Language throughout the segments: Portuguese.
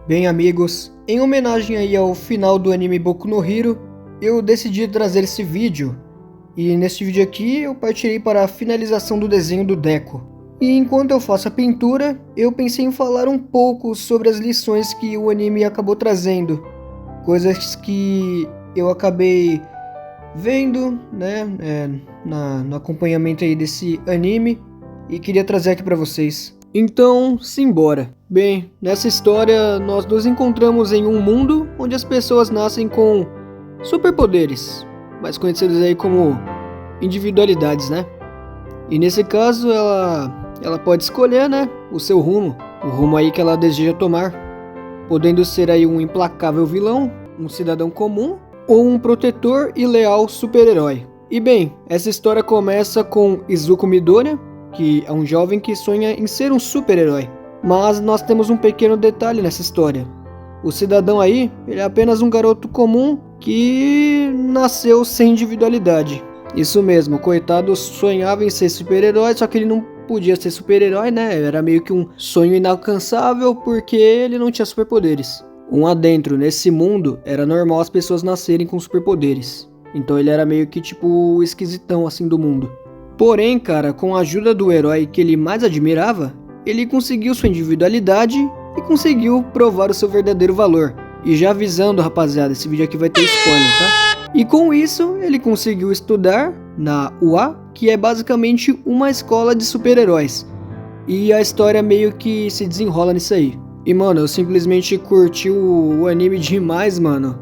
Bem, amigos, em homenagem aí ao final do anime Boku no Hero, eu decidi trazer esse vídeo. E neste vídeo aqui eu partirei para a finalização do desenho do Deco. E enquanto eu faço a pintura, eu pensei em falar um pouco sobre as lições que o anime acabou trazendo. Coisas que eu acabei vendo, né, no acompanhamento aí desse anime e queria trazer aqui para vocês. Então, simbora. Bem, nessa história nós nos encontramos em um mundo onde as pessoas nascem com superpoderes, mais conhecidos aí como individualidades, né? E nesse caso ela pode escolher, né, o seu rumo, o rumo aí que ela deseja tomar, podendo ser aí um implacável vilão, um cidadão comum ou um protetor e leal super-herói. E bem, essa história começa com Izuku Midoriya, que é um jovem que sonha em ser um super-herói. Mas nós temos um pequeno detalhe nessa história. O cidadão aí, ele é apenas um garoto comum que nasceu sem individualidade. Isso mesmo, o coitado sonhava em ser super-herói, só que ele não podia ser super-herói, né? Era meio que um sonho inalcançável porque ele não tinha superpoderes. Um adentro, nesse mundo, era normal as pessoas nascerem com superpoderes. Então ele era meio que tipo o esquisitão assim do mundo. Porém, cara, com a ajuda do herói que ele mais admirava, ele conseguiu sua individualidade e conseguiu provar o seu verdadeiro valor. E já avisando, rapaziada, esse vídeo aqui vai ter spoiler, tá? E com isso, ele conseguiu estudar na UA, que é basicamente uma escola de super-heróis. E a história meio que se desenrola nisso aí. E, mano, eu simplesmente curti o anime demais, mano,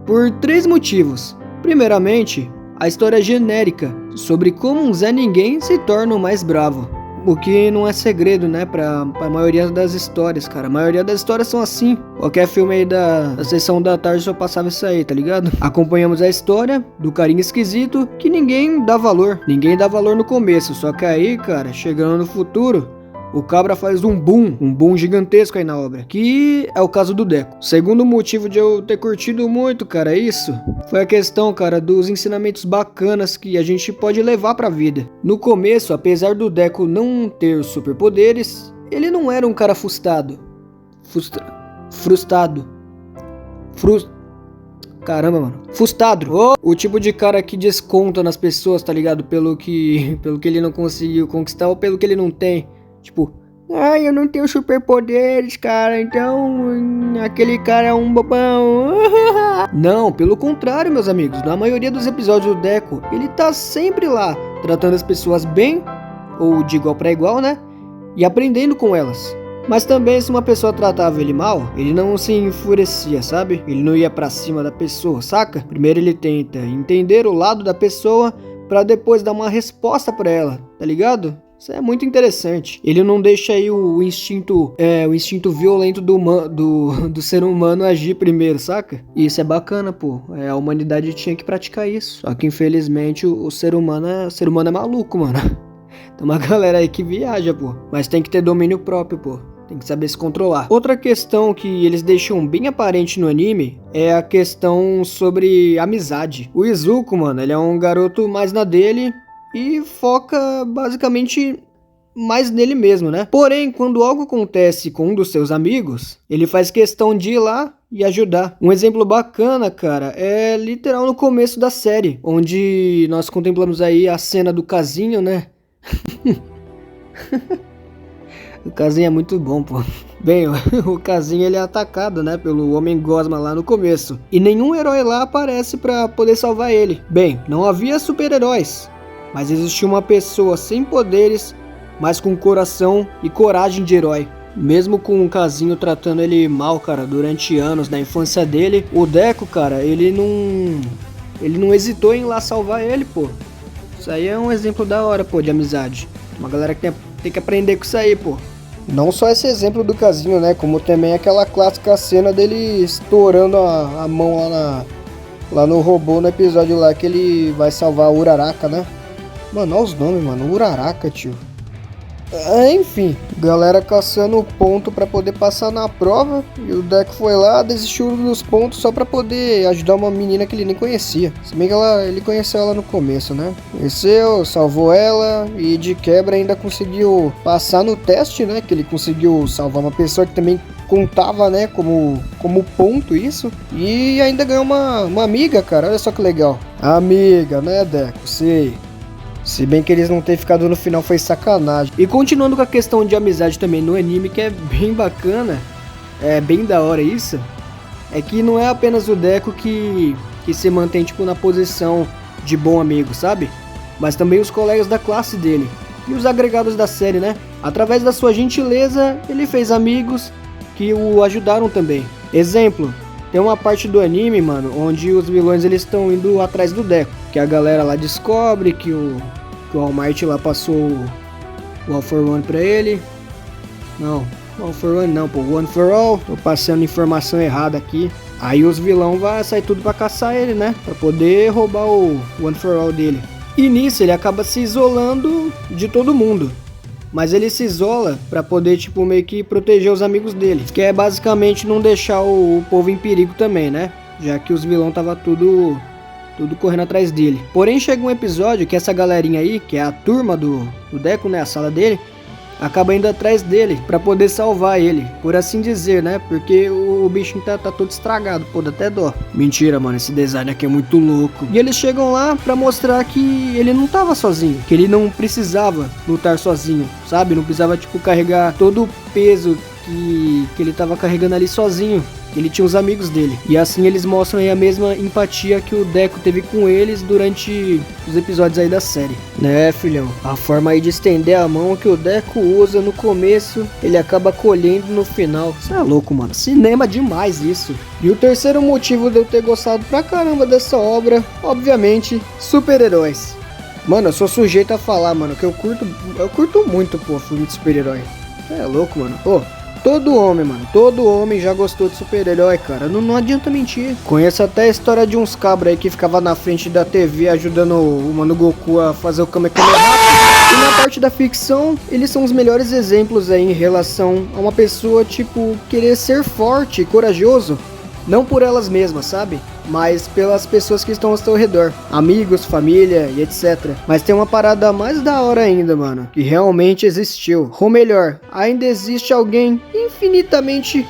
por 3 motivos. Primeiramente, a história é genérica sobre como um Zé Ninguém se torna o mais bravo. O que não é segredo, né, pra maioria das histórias, cara. A maioria das histórias são assim. Qualquer filme aí da sessão da tarde só passava isso aí, tá ligado? Acompanhamos a história do carinha esquisito que ninguém dá valor. Ninguém dá valor no começo, só que aí, cara, chegando no futuro, o cabra faz um boom gigantesco aí na obra, que é o caso do Deco. Segundo motivo de eu ter curtido muito, cara, isso foi a questão, cara, dos ensinamentos bacanas que a gente pode levar pra vida. No começo, apesar do Deco não ter superpoderes, ele não era um cara frustrado. Caramba, mano. Frustrado. O tipo de cara que desconta nas pessoas, tá ligado? Pelo que ele não conseguiu conquistar ou pelo que ele não tem. Tipo, eu não tenho superpoderes, cara, então aquele cara é um bobão. Não, pelo contrário, meus amigos. Na maioria dos episódios do Deco, ele tá sempre lá, tratando as pessoas bem, ou de igual pra igual, né? E aprendendo com elas. Mas também, se uma pessoa tratava ele mal, ele não se enfurecia, sabe? Ele não ia pra cima da pessoa, saca? Primeiro ele tenta entender o lado da pessoa, pra depois dar uma resposta pra ela, tá ligado? Isso é muito interessante. Ele não deixa aí o instinto violento do ser humano agir primeiro, saca? E isso é bacana, pô. A humanidade tinha que praticar isso. Só que infelizmente o ser humano é maluco, mano. Tem uma galera aí que viaja, pô. Mas tem que ter domínio próprio, pô. Tem que saber se controlar. Outra questão que eles deixam bem aparente no anime é a questão sobre amizade. O Izuku, mano, ele é um garoto mais na dele e foca basicamente mais nele mesmo, né? Porém, quando algo acontece com um dos seus amigos, ele faz questão de ir lá e ajudar. Um exemplo bacana, cara, é literal no começo da série, onde nós contemplamos aí a cena do Casinho, né? O Casinho é muito bom, pô. Bem, o Casinho ele é atacado, né, pelo Homem Gosma lá no começo. E nenhum herói lá aparece pra poder salvar ele. Bem, não havia super-heróis, mas existia uma pessoa sem poderes, mas com coração e coragem de herói. Mesmo com o Casinho tratando ele mal, cara, durante anos na infância dele, o Deco, cara, ele não hesitou em ir lá salvar ele, pô. Isso aí é um exemplo da hora, pô, de amizade. Uma galera que tem que aprender com isso aí, pô. Não só esse exemplo do Casinho, né, como também aquela clássica cena dele estourando a mão lá no robô no episódio lá que ele vai salvar o Uraraka, né? Mano, olha os nomes, mano. Uraraka, tio. Enfim, galera caçando ponto pra poder passar na prova. E o Deco foi lá, desistiu dos pontos só pra poder ajudar uma menina que ele nem conhecia. Se bem que ele conheceu ela no começo, né? Conheceu, salvou ela e de quebra ainda conseguiu passar no teste, né? Que ele conseguiu salvar uma pessoa que também contava, né, como ponto isso. E ainda ganhou uma amiga, cara. Olha só que legal. Amiga, né, Deco? Sei. Se bem que eles não terem ficado no final foi sacanagem. E continuando com a questão de amizade também no anime, que é bem bacana, é bem da hora isso, é que não é apenas o Deco que se mantém tipo na posição de bom amigo, sabe? Mas também os colegas da classe dele e os agregados da série, né? Através da sua gentileza, ele fez amigos que o ajudaram também. Exemplo, tem uma parte do anime, mano, onde os vilões eles estão indo atrás do Deco, que a galera lá descobre que o All Might lá passou o All for One pra ele. Não, All for One não, pô, One for All. Tô passando informação errada aqui. Aí os vilão vai sair tudo pra caçar ele, né? Pra poder roubar o One for All dele. E nisso ele acaba se isolando de todo mundo. Mas ele se isola pra poder, tipo, meio que proteger os amigos dele. Que é basicamente não deixar o povo em perigo também, né? Já que os vilão tava tudo correndo atrás dele. Porém, chega um episódio que essa galerinha aí, que é a turma do Deco, né? A sala dele, acaba indo atrás dele pra poder salvar ele, por assim dizer, né? Porque o bichinho tá todo estragado, pô, dá até dó. Mentira, mano, esse design aqui é muito louco. E eles chegam lá pra mostrar que ele não tava sozinho, que ele não precisava lutar sozinho, sabe? Não precisava, tipo, carregar todo o peso que ele tava carregando ali sozinho. Ele tinha os amigos dele. E assim eles mostram aí a mesma empatia que o Deco teve com eles durante os episódios aí da série. Né, filhão? A forma aí de estender a mão que o Deco usa no começo, ele acaba colhendo no final. Isso é louco, mano. Cinema demais isso. E o terceiro motivo de eu ter gostado pra caramba dessa obra, obviamente, super-heróis. Mano, eu sou sujeito a falar, mano, que eu curto muito, pô, filme de super-herói. É louco, mano. Pô, todo homem já gostou de super-herói, cara, não adianta mentir. Conheço até a história de uns cabras aí que ficava na frente da TV ajudando o Mano Goku a fazer o Kamehameha rápido. E na parte da ficção, eles são os melhores exemplos aí em relação a uma pessoa, tipo, querer ser forte e corajoso. Não por elas mesmas, sabe? Mas pelas pessoas que estão ao seu redor. Amigos, família e etc. Mas tem uma parada mais da hora ainda, mano. Que realmente existiu. Ou melhor, ainda existe alguém infinitamente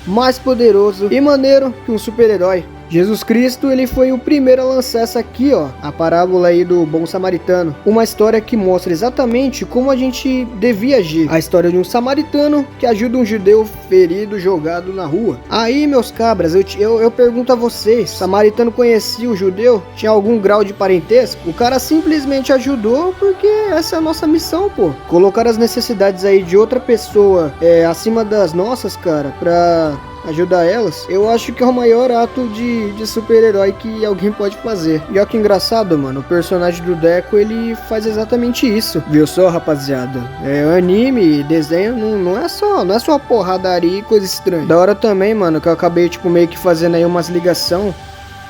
mais poderoso e maneiro que um super-herói. Jesus Cristo, ele foi o primeiro a lançar essa aqui, ó, a parábola aí do bom samaritano. Uma história que mostra exatamente como a gente devia agir. A história de um samaritano que ajuda um judeu ferido jogado na rua. Aí, meus cabras, eu pergunto a vocês, o samaritano conhecia o judeu? Tinha algum grau de parentesco? O cara simplesmente ajudou porque essa é a nossa missão, pô. Colocar as necessidades aí de outra pessoa acima das nossas, cara, pra ajudar elas, eu acho que é o maior ato de super-herói que alguém pode fazer. E olha que engraçado, mano, o personagem do Deco, ele faz exatamente isso. Viu só, rapaziada? Anime, desenho, não é só porradaria e coisa estranha. Da hora também, mano, que eu acabei, tipo, meio que fazendo aí umas ligação.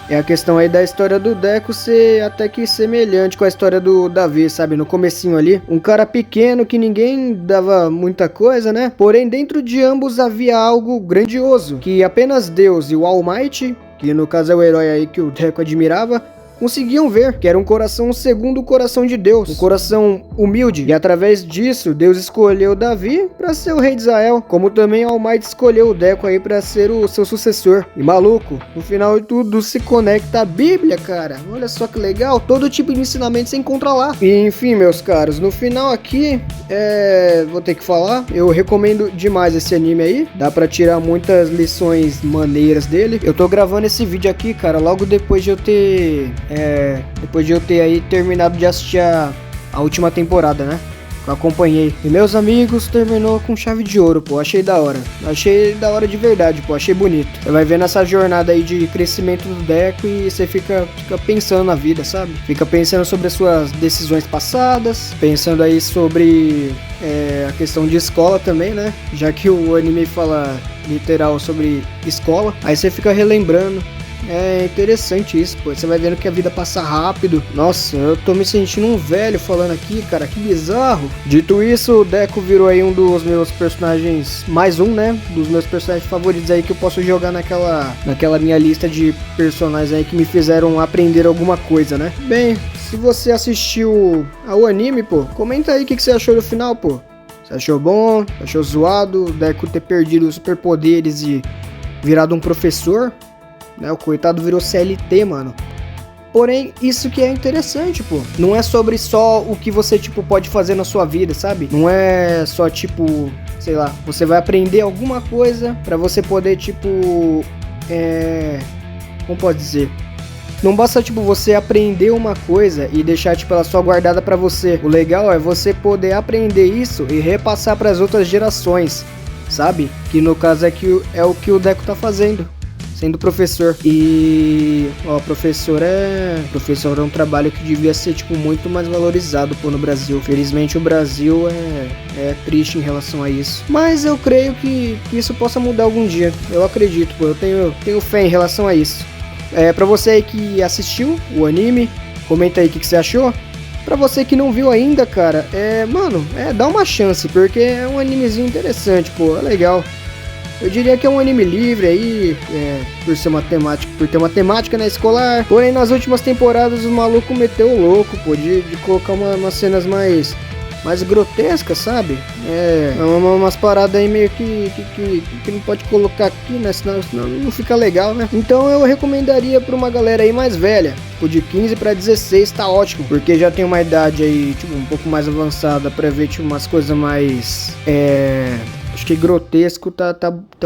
É a questão aí da história do Deco ser até que semelhante com a história do Davi, sabe? No comecinho ali. Um cara pequeno que ninguém dava muita coisa, né? Porém, dentro de ambos havia algo grandioso. Que apenas Deus e o All Might, que no caso é o herói aí que o Deco admirava, conseguiam ver que era um coração segundo o coração de Deus, um coração humilde, e através disso Deus escolheu Davi para ser o rei de Israel, como também All Might escolheu o Deco aí para ser o seu sucessor. E maluco, no final de tudo se conecta à Bíblia, cara. Olha só que legal, todo tipo de ensinamento você encontra lá. E enfim, meus caros, no final aqui vou ter que falar, eu recomendo demais esse anime aí, dá pra tirar muitas lições maneiras dele. Eu tô gravando esse vídeo aqui, cara, logo depois de eu ter aí terminado de assistir a última temporada, né? Eu acompanhei. E meus amigos, terminou com chave de ouro, pô. Achei da hora. Achei da hora de verdade, pô. Achei bonito. Você vai vendo essa jornada aí de crescimento do Deco e você fica pensando na vida, sabe? Fica pensando sobre as suas decisões passadas, pensando aí sobre a questão de escola também, né? Já que o anime fala literal sobre escola. Aí você fica relembrando. É interessante isso, pô. Você vai vendo que a vida passa rápido. Nossa, eu tô me sentindo um velho falando aqui, cara. Que bizarro. Dito isso, o Deco virou aí um dos meus personagens, mais um, né? Dos meus personagens favoritos aí que eu posso jogar naquela minha lista de personagens aí que me fizeram aprender alguma coisa, né? Bem, se você assistiu ao anime, pô, comenta aí o que você achou do final, pô. Você achou bom? Achou zoado o Deku ter perdido os superpoderes e virado um professor? Né? O coitado virou CLT, mano. Porém, isso que é interessante, pô. Não é sobre só o que você, tipo, pode fazer na sua vida, sabe? Não é só, tipo, sei lá, você vai aprender alguma coisa pra você poder, tipo, como pode dizer? Não basta, tipo, você aprender uma coisa e deixar, tipo, ela só guardada pra você. O legal é você poder aprender isso e repassar pras outras gerações, sabe? Que no caso é o que o Deku tá fazendo, sendo professor. E, ó, professor é um trabalho que devia ser, tipo, muito mais valorizado, pô, no Brasil. Felizmente o Brasil é triste em relação a isso. Mas eu creio que isso possa mudar algum dia. Eu acredito, pô, eu tenho fé em relação a isso. Pra você aí que assistiu o anime, comenta aí o que você achou. Pra você que não viu ainda, cara, dá uma chance, porque é um animezinho interessante, pô, é legal. Eu diria que é um anime livre aí, por ter uma temática, né, escolar. Porém, nas últimas temporadas o maluco meteu o louco, pô, de colocar umas cenas mais grotescas, sabe? Umas paradas aí meio que não pode colocar aqui, né? Senão não fica legal, né? Então eu recomendaria pra uma galera aí mais velha. Tipo, de 15 pra 16 tá ótimo, porque já tem uma idade aí, tipo, um pouco mais avançada pra ver, tipo, umas coisas mais... Acho que grotesco tá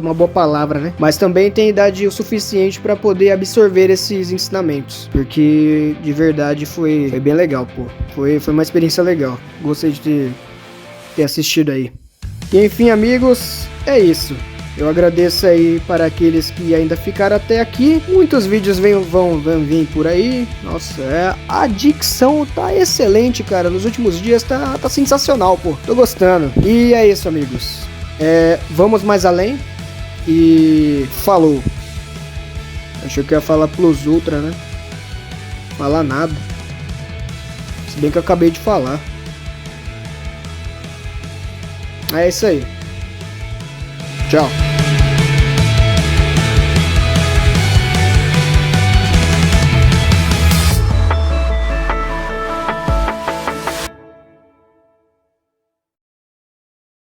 uma boa palavra, né? Mas também tem idade o suficiente pra poder absorver esses ensinamentos. Porque, de verdade, foi bem legal, pô. Foi uma experiência legal. Gostei de ter assistido aí. E enfim, amigos, é isso. Eu agradeço aí para aqueles que ainda ficaram até aqui. Muitos vídeos vão vir por aí. Nossa, a dicção tá excelente, cara. Nos últimos dias tá sensacional, pô. Tô gostando. E é isso, amigos. Vamos mais além. E falou. Achei que eu ia falar Plus Ultra, né? Falar nada. Se bem que eu acabei de falar. É isso aí. Tchau.